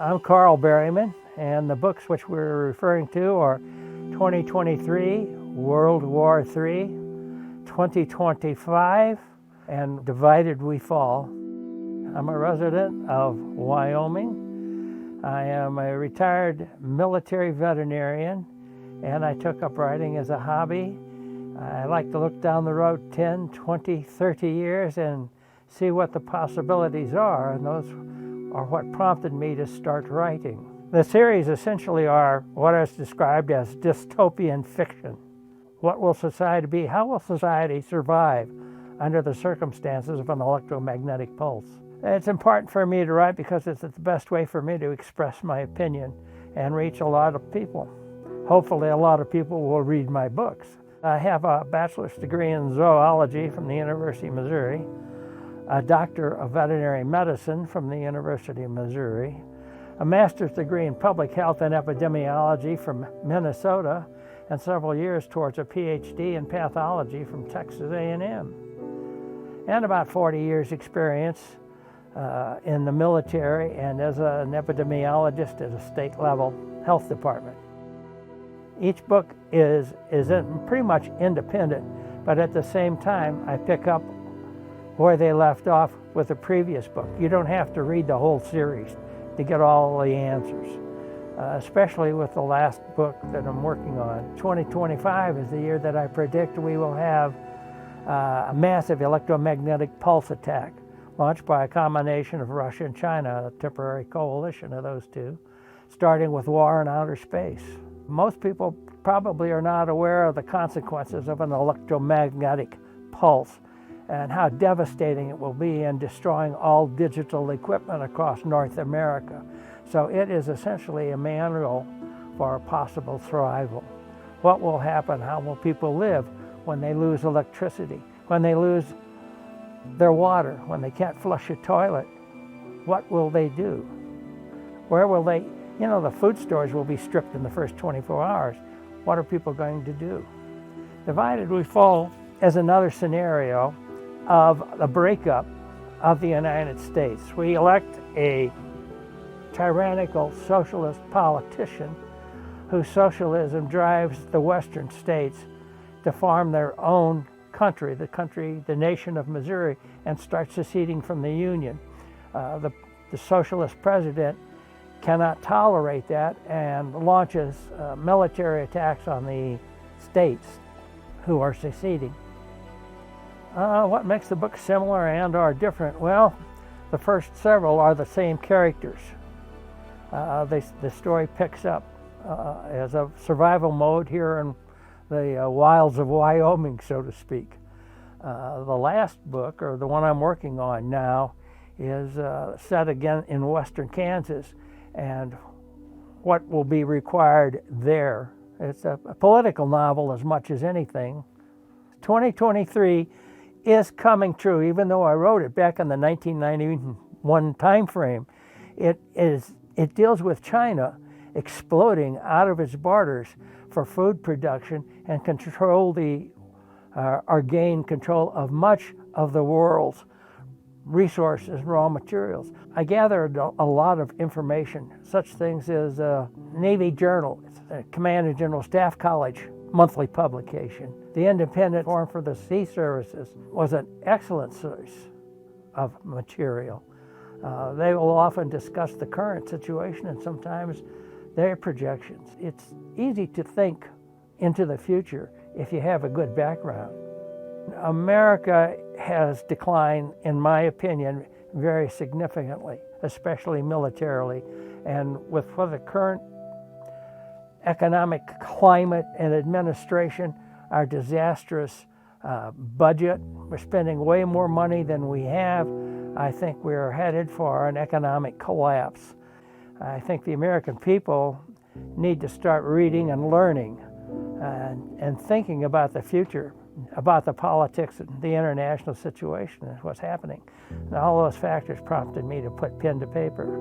I'm Carl Berryman, and the books which we're referring to are 2023, World War III, 2025, and Divided We Fall. I'm a resident of Wyoming. I am a retired military veterinarian, and I took up writing as a hobby. I like to look down the road 10, 20, 30 years and see what the possibilities are, and those are what prompted me to start writing. The series essentially are what is described as dystopian fiction. What will society be? How will society survive under the circumstances of an electromagnetic pulse? It's important for me to write because it's the best way for me to express my opinion and reach a lot of people. Hopefully a lot of people will read my books. I have a bachelor's degree in zoology from the University of Missouri, a doctor of veterinary medicine from the University of Missouri, a master's degree in public health and epidemiology from Minnesota, and several years towards a PhD in pathology from Texas A&M. And about 40 years experience in the military and as an epidemiologist at a state level health department. Each book is pretty much independent, but at the same time I pick up where they left off with the previous book. You don't have to read the whole series to get all the answers, especially with the last book that I'm working on. 2025 is the year that I predict we will have a massive electromagnetic pulse attack launched by a combination of Russia and China, a temporary coalition of those two, starting with war in outer space. Most people probably are not aware of the consequences of an electromagnetic pulse and how devastating it will be in destroying all digital equipment across North America. So it is essentially a manual for possible survival. What will happen? How will people live when they lose electricity, when they lose their water, when they can't flush a toilet? What will they do? Where will they, the food stores will be stripped in the first 24 hours. What are people going to do? Divided We Fall is another scenario of the breakup of the United States. We elect a tyrannical socialist politician whose socialism drives the Western states to form their own country, the nation of Missouri, and start seceding from the Union. The socialist president cannot tolerate that and launches military attacks on the states who are seceding. What makes the book similar and or different? Well, the first several are the same characters. The story picks up as a survival mode here in the wilds of Wyoming, so to speak. The last book, or the one I'm working on now, is set again in western Kansas and what will be required there. It's a political novel as much as anything. 2023 is coming true, even though I wrote it back in the 1991 time frame. It deals with China exploding out of its borders for food production and gain control of much of the world's resources and raw materials. I gathered a lot of information, such things as Navy Journal, Command and General Staff College monthly publication. The Independent Forum for the Sea Services was an excellent source of material. They will often discuss the current situation and sometimes their projections. It's easy to think into the future if you have a good background. America has declined, in my opinion, very significantly, especially militarily, and with the current economic climate and administration, our disastrous budget, we're spending way more money than we have. I think we're headed for an economic collapse. I think the American people need to start reading and learning and thinking about the future, about the politics and the international situation and what's happening. And all those factors prompted me to put pen to paper.